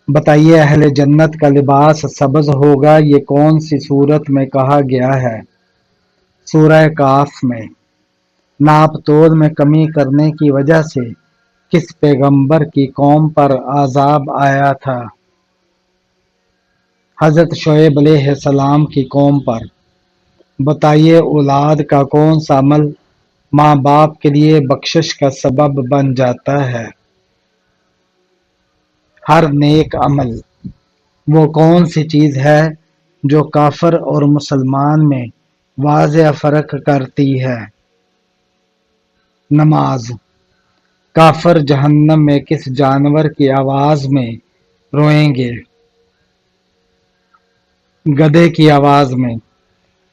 بتائیے اہل جنت کا لباس سبز ہوگا، یہ کون سی صورت میں کہا گیا ہے؟ سورہ کاف میں۔ ناپ تول میں کمی کرنے کی وجہ سے کس پیغمبر کی قوم پر عذاب آیا تھا؟ حضرت شعیب علیہ السلام کی قوم پر۔ بتائیے اولاد کا کون سا عمل ماں باپ کے لیے بخشش کا سبب بن جاتا ہے؟ ہر نیک عمل۔ وہ کون سی چیز ہے جو کافر اور مسلمان میں واضح فرق کرتی ہے؟ نماز۔ کافر جہنم میں کس جانور کی آواز میں روئیں گے؟ گدھے کی آواز میں۔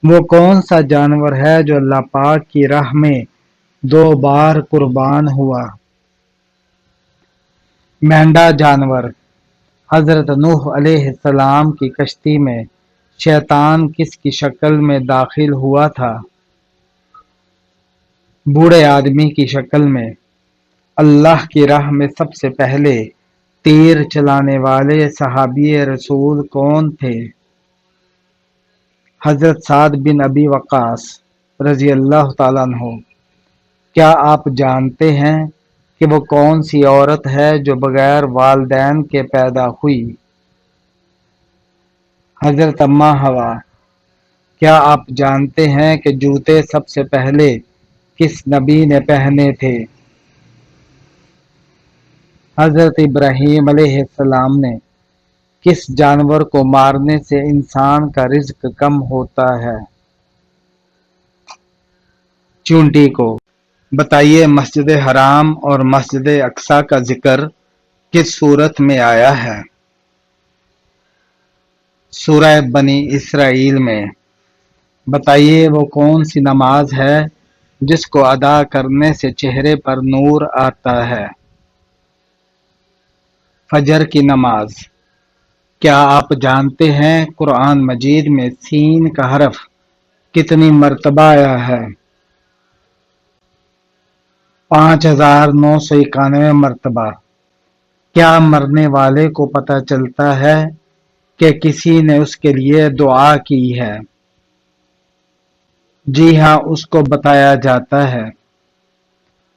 وہ کون سا جانور ہے جو اللہ پاک کی راہ میں 2 بار قربان ہوا؟ مینڈا جانور۔ حضرت نوح علیہ السلام کی کشتی میں شیطان کس کی شکل میں داخل ہوا تھا؟ بوڑھے آدمی کی شکل میں۔ اللہ کی راہ میں سب سے پہلے تیر چلانے والے صحابی رسول کون تھے؟ حضرت سعد بن ابی وقاص رضی اللہ تعالیٰ عنہ۔ کیا آپ جانتے ہیں کہ وہ کون سی عورت ہے جو بغیر والدین کے پیدا ہوئی؟ حضرت اماں حوا۔ کیا آپ جانتے ہیں کہ جوتے سب سے پہلے کس نبی نے پہنے تھے؟ حضرت ابراہیم علیہ السلام نے کس جانور کو مارنے سے انسان کا رزق کم ہوتا ہے؟ چونٹی کو۔ بتائیے مسجد حرام اور مسجد اقصی کا ذکر کس صورت میں آیا ہے؟ سورہ بنی اسرائیل میں۔ بتائیے وہ کون سی نماز ہے جس کو ادا کرنے سے چہرے پر نور آتا ہے؟ فجر کی نماز۔ کیا آپ جانتے ہیں قرآن مجید میں سین کا حرف کتنی مرتبہ آیا ہے؟ 5991 مرتبہ۔ کیا مرنے والے کو پتہ چلتا ہے کہ کسی نے اس کے لیے دعا کی ہے؟ جی ہاں، اس کو بتایا جاتا ہے۔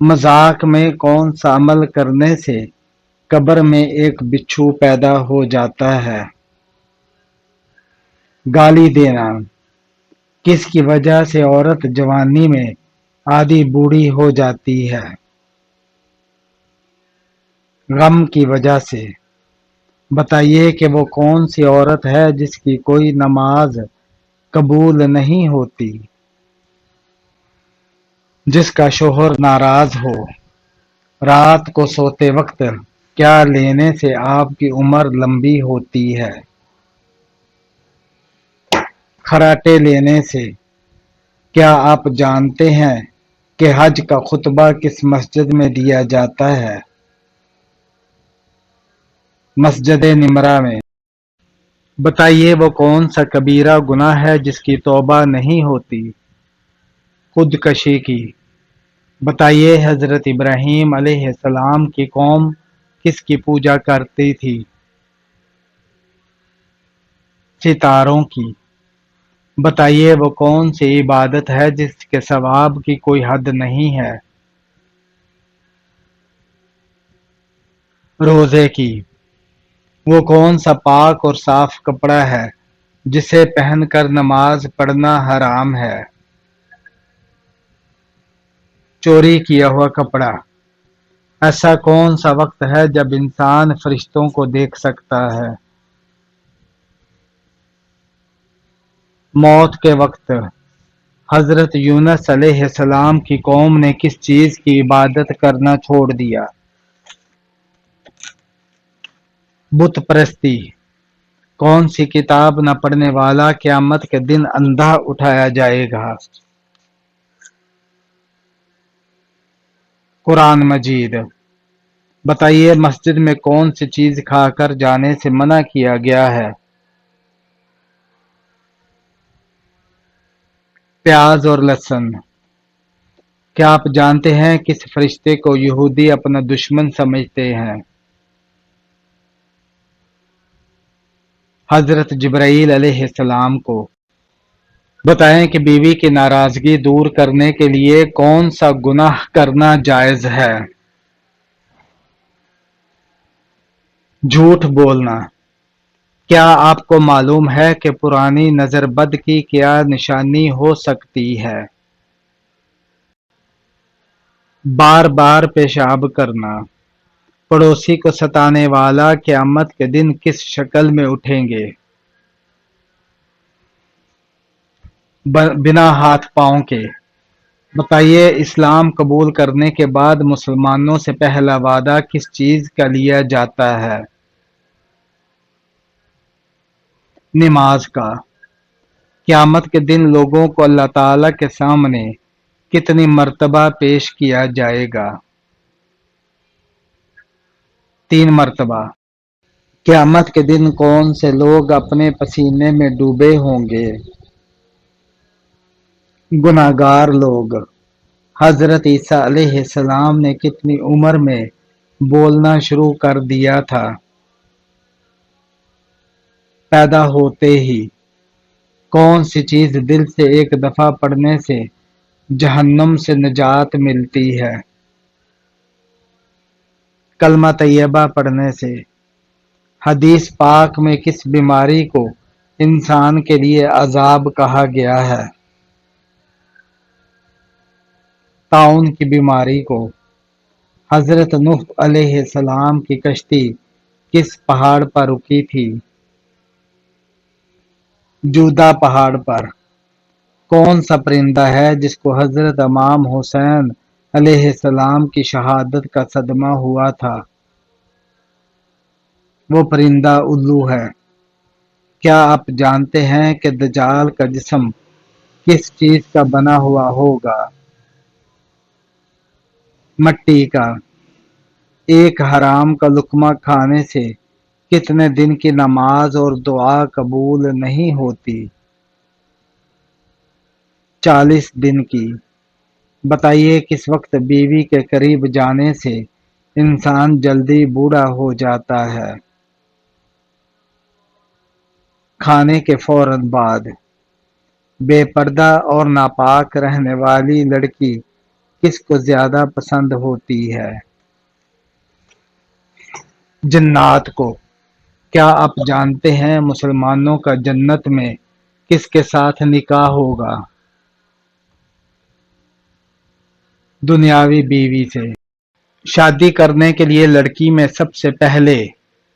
مذاق میں کون سا عمل کرنے سے قبر میں ایک بچھو پیدا ہو جاتا ہے؟ گالی دینا۔ کس کی وجہ سے عورت جوانی میں آدھی بوڑھی ہو جاتی ہے؟ غم کی وجہ سے۔ بتائیے کہ وہ کون سی عورت ہے جس کی کوئی نماز قبول نہیں ہوتی؟ جس کا شوہر ناراض ہو۔ رات کو سوتے وقت کیا لینے سے آپ کی عمر لمبی ہوتی ہے؟ خراٹے لینے سے۔ کیا آپ جانتے ہیں کہ حج کا خطبہ کس مسجد میں دیا جاتا ہے؟ مسجد نمرہ میں۔ بتائیے وہ کون سا کبیرہ گناہ ہے جس کی توبہ نہیں ہوتی؟ خودکشی کی۔ بتائیے حضرت ابراہیم علیہ السلام کی قوم کس کی پوجا کرتی تھی؟ ستاروں کی۔ بتائیے وہ کون سی عبادت ہے جس کے ثواب کی کوئی حد نہیں ہے؟ روزے کی۔ وہ کون سا پاک اور صاف کپڑا ہے جسے پہن کر نماز پڑھنا حرام ہے؟ چوری کیا ہوا کپڑا۔ ایسا کون سا وقت ہے جب انسان فرشتوں کو دیکھ سکتا ہے؟ موت کے وقت۔ حضرت یونس علیہ السلام کی قوم نے کس چیز کی عبادت کرنا چھوڑ دیا؟ بت پرستی۔ کون سی کتاب نہ پڑھنے والا قیامت کے دن اندھا اٹھایا جائے گا؟ قرآن مجید۔ بتائیے مسجد میں کون سی چیز کھا کر جانے سے منع کیا گیا ہے؟ پیاز اور لہسن۔ کیا آپ جانتے ہیں کس فرشتے کو یہودی اپنا دشمن سمجھتے ہیں؟ حضرت جبرائیل علیہ السلام کو بتائیں کہ بیوی کی ناراضگی دور کرنے کے لیے کون سا گناہ کرنا جائز ہے؟ جھوٹ بولنا۔ کیا آپ کو معلوم ہے کہ پرانی نظر بد کی کیا نشانی ہو سکتی ہے؟ بار بار پیشاب کرنا۔ پڑوسی کو ستانے والا قیامت کے دن کس شکل میں اٹھیں گے؟ بنا ہاتھ پاؤں کے۔ بتائیے، اسلام قبول کرنے کے بعد مسلمانوں سے پہلا وعدہ کس چیز کا لیا جاتا ہے؟ نماز کا۔ قیامت کے دن لوگوں کو اللہ تعالی کے سامنے کتنی مرتبہ پیش کیا جائے گا؟ 3 مرتبہ۔ قیامت کے دن کون سے لوگ اپنے پسینے میں ڈوبے ہوں گے؟ گناہگار لوگ۔ حضرت عیسیٰ علیہ السلام نے کتنی عمر میں بولنا شروع کر دیا تھا؟ پیدا ہوتے ہی۔ کون سی چیز دل سے ایک دفعہ پڑھنے سے جہنم سے نجات ملتی ہے؟ کلمہ طیبہ پڑھنے سے۔ حدیث پاک میں کس بیماری کو انسان کے لیے عذاب کہا گیا ہے؟ طاعون کی بیماری کو۔ حضرت نوح علیہ السلام کی کشتی کس پہاڑ پر رکی تھی؟ جودا پہاڑ پر۔ کون سا پرندہ ہے جس کو حضرت امام حسین علیہ السلام کی شہادت کا صدمہ ہوا تھا؟ وہ پرندہ الو ہے۔ کیا آپ جانتے ہیں کہ دجال کا جسم کس چیز کا بنا ہوا ہوگا؟ مٹی کا۔ ایک حرام کا لقمہ کھانے سے کتنے دن کی نماز اور دعا قبول نہیں ہوتی؟ 40 دن کی۔ بتائیے، کس وقت بیوی کے قریب جانے سے انسان جلدی بوڑھا ہو جاتا ہے؟ کھانے کے فوراً بعد۔ بے پردہ اور ناپاک رہنے والی لڑکی کس کو زیادہ پسند ہوتی ہے؟ جنات کو۔ کیا آپ جانتے ہیں مسلمانوں کا جنت میں کس کے ساتھ نکاح ہوگا؟ دنیاوی بیوی سے۔ شادی کرنے کے لیے لڑکی میں سب سے پہلے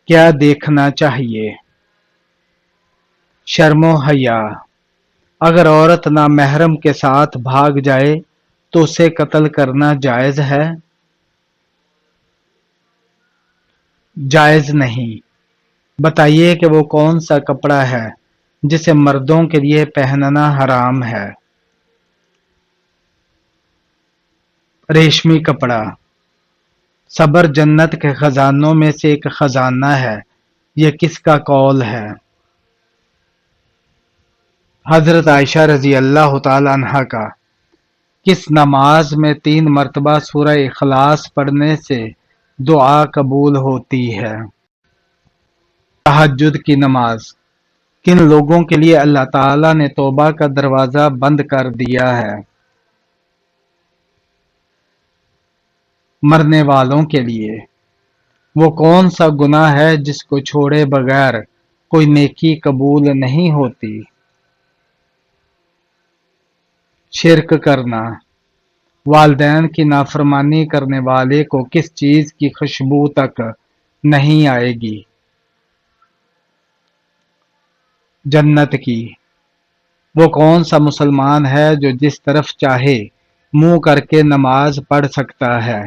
کیا دیکھنا چاہیے؟ شرم و حیا۔ اگر عورت نامحرم کے ساتھ بھاگ جائے تو اسے قتل کرنا جائز ہے؟ جائز نہیں۔ بتائیے کہ وہ کون سا کپڑا ہے جسے مردوں کے لیے پہننا حرام ہے؟ ریشمی کپڑا۔ صبر جنت کے خزانوں میں سے ایک خزانہ ہے، یہ کس کا قول ہے؟ حضرت عائشہ رضی اللہ تعالی عنہا کا۔ کس نماز میں 3 مرتبہ سورہ اخلاص پڑھنے سے دعا قبول ہوتی ہے؟ تہجد کی نماز۔ کن لوگوں کے لیے اللہ تعالیٰ نے توبہ کا دروازہ بند کر دیا ہے؟ مرنے والوں کے لیے۔ وہ کون سا گناہ ہے جس کو چھوڑے بغیر کوئی نیکی قبول نہیں ہوتی؟ شرک کرنا۔ والدین کی نافرمانی کرنے والے کو کس چیز کی خوشبو تک نہیں آئے گی؟ جنت کی۔ وہ کون سا مسلمان ہے جو جس طرف چاہے منہ کر کے نماز پڑھ سکتا ہے؟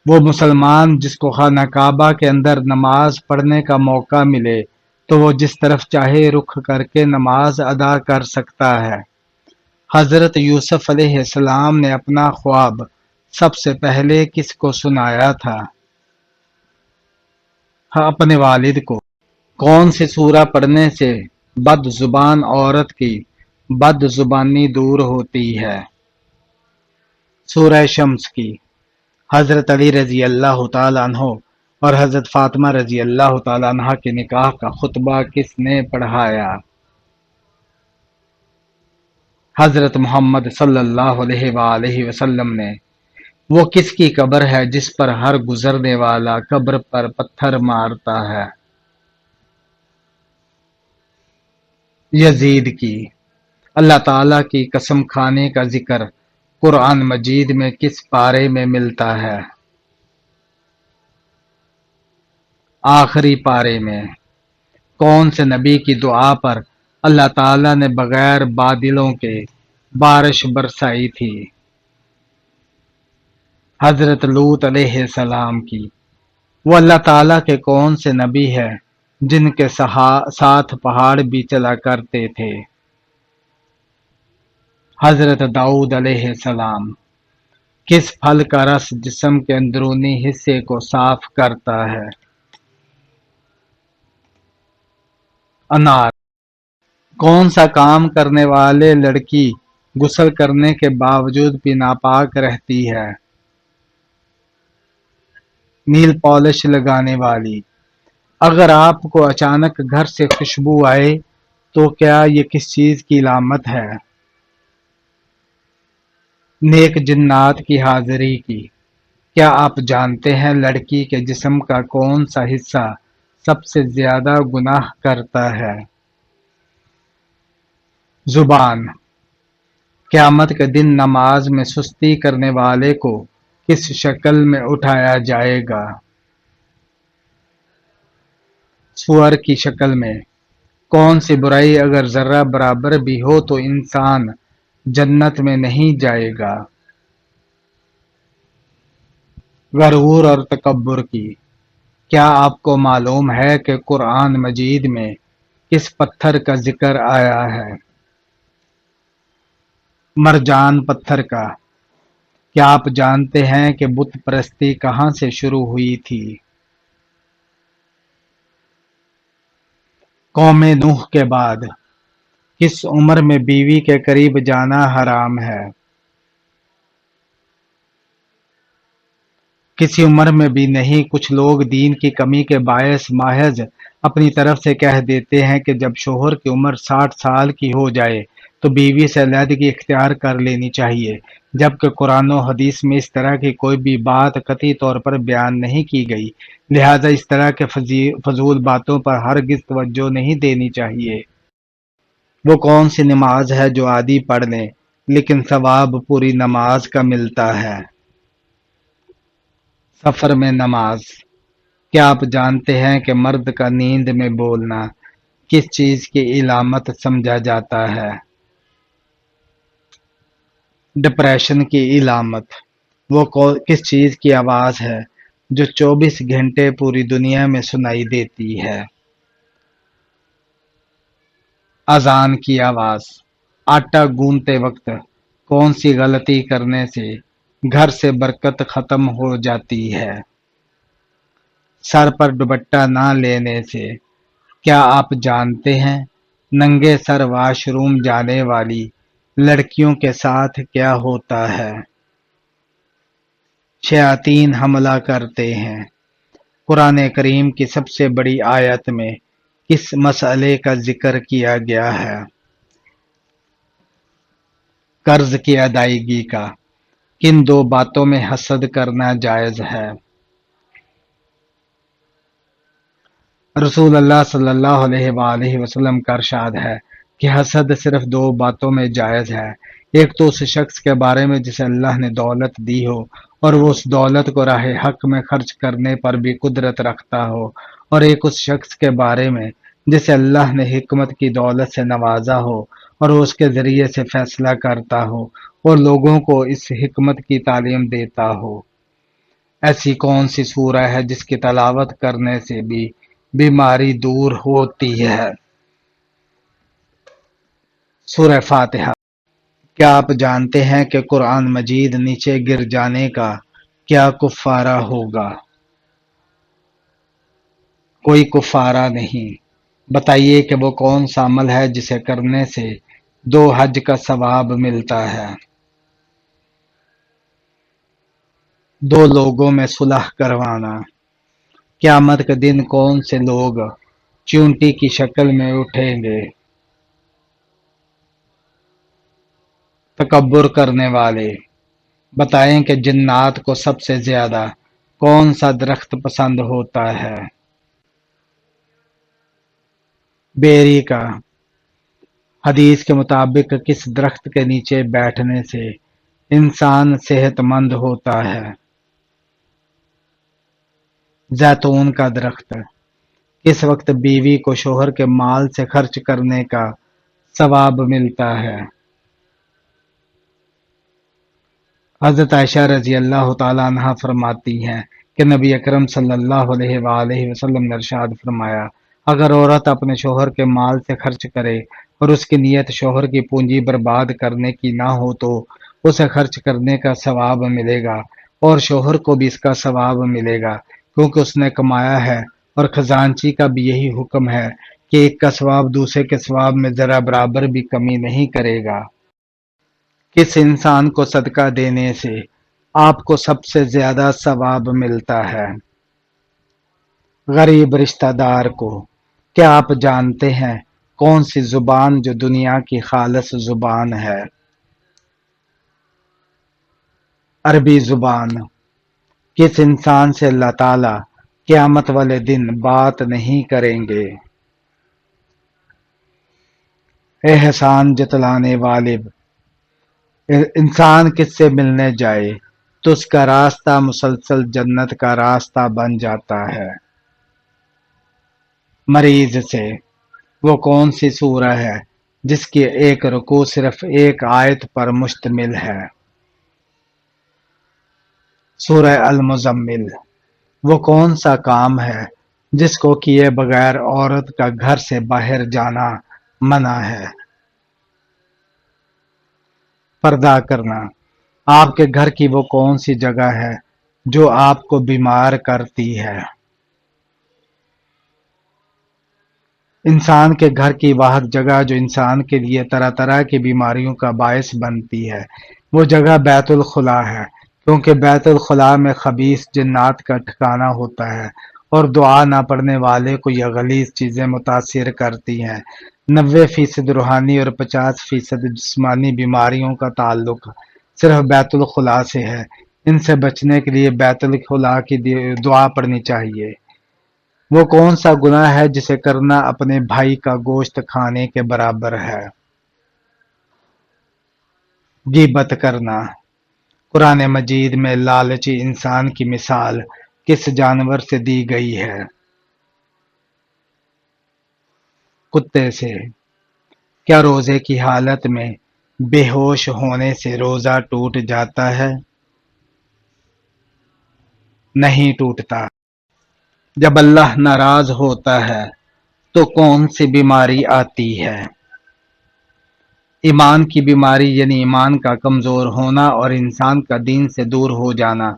وہ مسلمان جس کو خانہ کعبہ کے اندر نماز پڑھنے کا موقع ملے تو وہ جس طرف چاہے رخ کر کے نماز ادا کر سکتا ہے۔ حضرت یوسف علیہ السلام نے اپنا خواب سب سے پہلے کس کو سنایا تھا؟ اپنے والد کو۔ کون سی سورہ پڑھنے سے بد زبان عورت کی بد زبانی دور ہوتی ہے؟ سورہ شمس کی۔ حضرت علی رضی اللہ تعالیٰ عنہ اور حضرت فاطمہ رضی اللہ تعالیٰ عنہ کے نکاح کا خطبہ کس نے پڑھایا؟ حضرت محمد صلی اللہ علیہ وآلہ وسلم نے۔ وہ کس کی قبر ہے جس پر ہر گزرنے والا قبر پر پتھر مارتا ہے؟ یزید کی۔ اللہ تعالیٰ کی قسم کھانے کا ذکر قرآن مجید میں کس پارے میں ملتا ہے؟ آخری پارے میں۔ کون سے نبی کی دعا پر اللہ تعالیٰ نے بغیر بادلوں کے بارش برسائی تھی؟ حضرت لوط علیہ السلام کی۔ وہ اللہ تعالیٰ کے کون سے نبی ہے جن کے ساتھ پہاڑ بھی چلا کرتے تھے؟ حضرت داؤد علیہ السلام۔ کس پھل کا رس جسم کے اندرونی حصے کو صاف کرتا ہے؟ انار۔ کون سا کام کرنے والے لڑکی غسل کرنے کے باوجود بھی ناپاک رہتی ہے؟ نیل پالش لگانے والی۔ اگر آپ کو اچانک گھر سے خوشبو آئے تو کیا یہ کس چیز کی علامت ہے؟ نیک جنات کی حاضری کی۔ کیا آپ جانتے ہیں لڑکی کے جسم کا کون سا حصہ سب سے زیادہ گناہ کرتا ہے؟ زبان۔ قیامت کے دن نماز میں سستی کرنے والے کو کس شکل میں اٹھایا جائے گا؟ سور کی شکل میں۔ کون سی برائی اگر ذرہ برابر بھی ہو تو انسان جنت میں نہیں جائے گا؟ غرور اور تکبر کی۔ کیا آپ کو معلوم ہے کہ قرآن مجید میں کس پتھر کا ذکر آیا ہے؟ مرجان پتھر کا۔ کیا آپ جانتے ہیں کہ بت پرستی کہاں سے شروع ہوئی تھی؟ قوم نوح کے بعد کس عمر میں بیوی کے قریب جانا حرام ہے؟ کسی عمر میں بھی نہیں۔ کچھ لوگ دین کی کمی کے باعث محض اپنی طرف سے کہہ دیتے ہیں کہ جب شوہر کی عمر 60 سال کی ہو جائے تو بیوی سے علیحدگی اختیار کر لینی چاہیے، جبکہ قرآن و حدیث میں اس طرح کی کوئی بھی بات قطعی طور پر بیان نہیں کی گئی، لہذا اس طرح کے فضول باتوں پر ہرگز توجہ نہیں دینی چاہیے۔ وہ کون سی نماز ہے جو عادی پڑھ لیں لیکن ثواب پوری نماز کا ملتا ہے؟ سفر میں نماز۔ کیا آپ جانتے ہیں کہ مرد کا نیند میں بولنا کس چیز کی علامت سمجھا جاتا ہے؟ ڈپریشن کی علامت۔ وہ کس چیز کی آواز ہے جو 24 گھنٹے پوری دنیا میں سنائی دیتی ہے؟ اذان کی آواز۔ آٹا گوندتے وقت کون سی غلطی کرنے سے گھر سے برکت ختم ہو جاتی ہے؟ سر پر دوپٹہ نہ لینے سے۔ کیا آپ جانتے ہیں ننگے سر واش روم جانے والی لڑکیوں کے ساتھ کیا ہوتا ہے؟ شیاطین حملہ کرتے ہیں۔ قرآن کریم کی سب سے بڑی آیت میں کس مسئلے کا ذکر کیا گیا ہے؟ قرض کی ادائیگی کا۔ کن دو باتوں میں حسد کرنا جائز ہے؟ رسول اللہ صلی اللہ علیہ وآلہ وسلم کا ارشاد ہے کہ حسد صرف دو باتوں میں جائز ہے، ایک تو اس شخص کے بارے میں جسے اللہ نے دولت دی ہو اور وہ اس دولت کو راہ حق میں خرچ کرنے پر بھی قدرت رکھتا ہو، اور ایک اس شخص کے بارے میں جسے اللہ نے حکمت کی دولت سے نوازا ہو اور وہ اس کے ذریعے سے فیصلہ کرتا ہو اور لوگوں کو اس حکمت کی تعلیم دیتا ہو۔ ایسی کون سی سورہ ہے جس کی تلاوت کرنے سے بھی بیماری دور ہوتی ہے؟ سورہ فاتحہ۔ کیا آپ جانتے ہیں کہ قرآن مجید نیچے گر جانے کا کیا کفارہ ہوگا؟ کوئی کفارہ نہیں۔ بتائیے کہ وہ کون سا عمل ہے جسے کرنے سے 2 حج کا ثواب ملتا ہے؟ 2 لوگوں میں صلح کروانا۔ قیامت کے دن کون سے لوگ چونٹی کی شکل میں اٹھیں گے؟ تکبر کرنے والے۔ بتائیں کہ جنات کو سب سے زیادہ کون سا درخت پسند ہوتا ہے؟ بیری کا۔ حدیث کے مطابق کس درخت کے نیچے بیٹھنے سے انسان صحت مند ہوتا ہے؟ زیتون کا درخت۔ کس وقت بیوی کو شوہر کے مال سے خرچ کرنے کا ثواب ملتا ہے؟ حضرت عائشہ رضی اللہ تعالیٰ عنہا فرماتی ہیں کہ نبی اکرم صلی اللہ علیہ وآلہ وسلم نے ارشاد فرمایا، اگر عورت اپنے شوہر کے مال سے خرچ کرے اور اس کی نیت شوہر کی پونجی برباد کرنے کی نہ ہو تو اسے خرچ کرنے کا ثواب ملے گا اور شوہر کو بھی اس کا ثواب ملے گا، کیونکہ اس نے کمایا ہے، اور خزانچی کا بھی یہی حکم ہے کہ ایک کا ثواب دوسرے کے ثواب میں ذرا برابر بھی کمی نہیں کرے گا۔ کس انسان کو صدقہ دینے سے آپ کو سب سے زیادہ ثواب ملتا ہے؟ غریب رشتہ دار کو۔ کیا آپ جانتے ہیں کون سی زبان جو دنیا کی خالص زبان ہے؟ عربی زبان۔ کس انسان سے اللہ تعالی قیامت والے دن بات نہیں کریں گے؟ احسان جتلانے والے۔ انسان کس سے ملنے جائے تو اس کا راستہ مسلسل جنت کا راستہ بن جاتا ہے؟ مریض سے۔ وہ کون سی سورہ ہے جس کی ایک رکوع صرف ایک آیت پر مشتمل ہے؟ سورہ المزمل۔ وہ کون سا کام ہے جس کو کیے بغیر عورت کا گھر سے باہر جانا منع ہے؟ پردہ کرنا۔ آپ کے گھر کی وہ کون سی جگہ ہے جو آپ کو بیمار کرتی ہے؟ انسان کے گھر کی واحد جگہ جو انسان کے لیے طرح طرح کی بیماریوں کا باعث بنتی ہے وہ جگہ بیت الخلا ہے، کیونکہ بیت الخلا میں خبیث جنات کا ٹھکانہ ہوتا ہے اور دعا نہ پڑھنے والے کو یہ غلیظ چیزیں متاثر کرتی ہیں۔ 90% روحانی اور 50% جسمانی بیماریوں کا تعلق صرف بیت الخلا سے ہے۔ ان سے بچنے کے لیے بیت الخلا کی دعا پڑھنی چاہیے۔ وہ کون سا گناہ ہے جسے کرنا اپنے بھائی کا گوشت کھانے کے برابر ہے؟ غیبت کرنا۔ قرآن مجید میں لالچی انسان کی مثال کس جانور سے دی گئی ہے؟ کتے سے۔ کیا روزے کی حالت میں بے ہوش ہونے سے روزہ ٹوٹ جاتا ہے؟ نہیں ٹوٹتا۔ جب اللہ ناراض ہوتا ہے تو کون سی بیماری آتی ہے؟ ایمان کی بیماری، یعنی ایمان کا کمزور ہونا اور انسان کا دین سے دور ہو جانا۔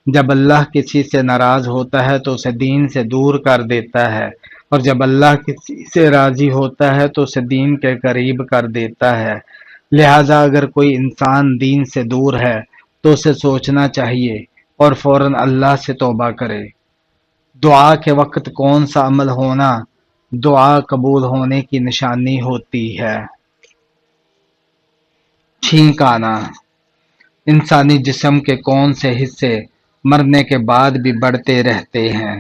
جب اللہ کسی سے ناراض ہوتا ہے تو اسے دین سے دور کر دیتا ہے، اور جب اللہ کسی سے راضی ہوتا ہے تو اسے دین کے قریب کر دیتا ہے۔ لہذا اگر کوئی انسان دین سے دور ہے تو اسے سوچنا چاہیے اور فوراً اللہ سے توبہ کرے۔ دعا کے وقت کون سا عمل ہونا دعا قبول ہونے کی نشانی ہوتی ہے؟ چھینک آنا۔ انسانی جسم کے کون سے حصے مرنے کے بعد بھی بڑھتے رہتے ہیں؟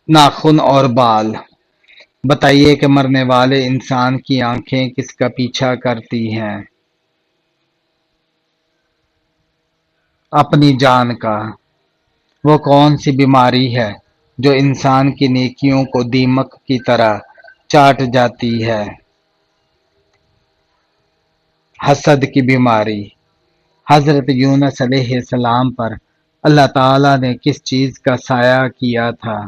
ناخن اور بال۔ بتائیے کہ مرنے والے انسان کی آنکھیں کس کا پیچھا کرتی ہیں؟ اپنی جان کا۔ وہ کون سی بیماری ہے جو انسان کی نیکیوں کو دیمک کی طرح چاٹ جاتی ہے؟ حسد کی بیماری۔ حضرت یونس علیہ السلام پر اللہ تعالیٰ نے کس چیز کا سایہ کیا تھا؟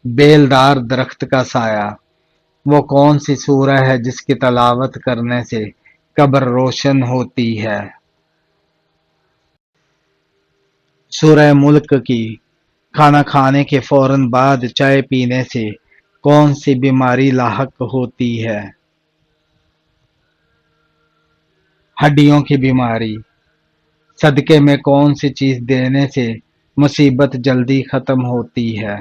بیلدار درخت کا سایہ۔ وہ کون سی سورہ ہے جس کی تلاوت کرنے سے قبر روشن ہوتی ہے؟ سورہ ملک کی۔ کھانا کھانے کے فوراً بعد چائے پینے سے کون سی بیماری لاحق ہوتی ہے؟ ہڈیوں کی بیماری۔ صدقے میں کون سی چیز دینے سے مصیبت جلدی ختم ہوتی ہے؟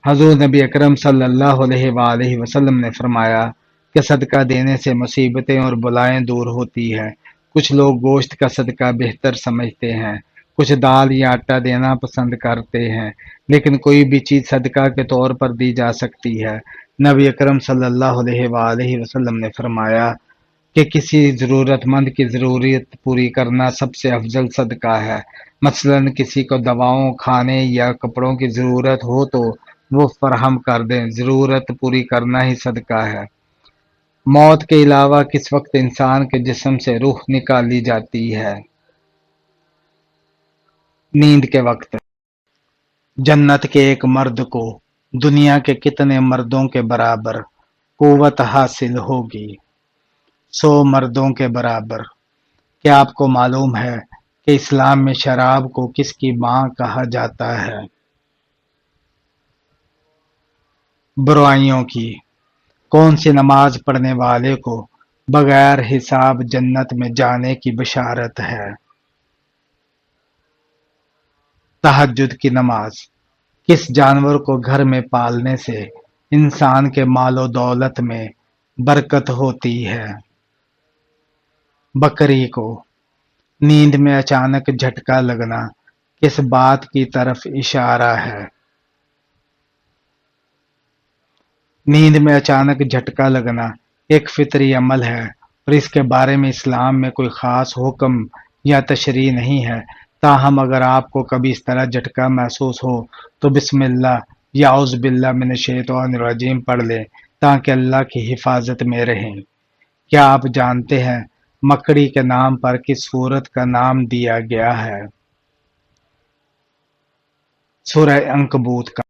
حضور نبی اکرم صلی اللہ علیہ وآلہ وسلم نے فرمایا کہ صدقہ دینے سے مصیبتیں اور بلائیں دور ہوتی ہے۔ کچھ لوگ گوشت کا صدقہ بہتر سمجھتے ہیں، کچھ دال یا آٹا دینا پسند کرتے ہیں، لیکن کوئی بھی چیز صدقہ کے طور پر دی جا سکتی ہے۔ نبی اکرم صلی اللہ علیہ وآلہ وسلم نے فرمایا کہ کسی ضرورت مند کی ضرورت پوری کرنا سب سے افضل صدقہ ہے۔ مثلاً کسی کو دواؤں، کھانے یا کپڑوں کی ضرورت ہو تو وہ فراہم کر دیں، ضرورت پوری کرنا ہی صدقہ ہے۔ موت کے علاوہ کس وقت انسان کے جسم سے روح نکالی جاتی ہے؟ نیند کے وقت۔ جنت کے ایک مرد کو دنیا کے کتنے مردوں کے برابر قوت حاصل ہوگی؟ 100 مردوں کے برابر۔ کیا آپ کو معلوم ہے کہ اسلام میں شراب کو کس کی ماں کہا جاتا ہے؟ برائیوں کی۔ کون سی نماز پڑھنے والے کو بغیر حساب جنت میں جانے کی بشارت ہے؟ تہجد کی نماز۔ کس جانور کو گھر میں پالنے سے انسان کے مال و دولت میں برکت ہوتی ہے؟ بکری کو۔ نیند میں اچانک جھٹکا لگنا کس بات کی طرف اشارہ ہے؟ نیند میں اچانک جھٹکا لگنا ایک فطری عمل ہے اور اس کے بارے میں اسلام میں کوئی خاص حکم یا تشریح نہیں ہے۔ تاہم اگر آپ کو کبھی اس طرح جھٹکا محسوس ہو تو بسم اللہ یا اعوذ باللہ من الشیطان الرجیم پڑھ لیں تاکہ اللہ کی حفاظت میں رہیں۔ کیا آپ جانتے ہیں مکڑی کے نام پر کس سورت کا نام دیا گیا ہے؟ سورہ عنکبوت کا۔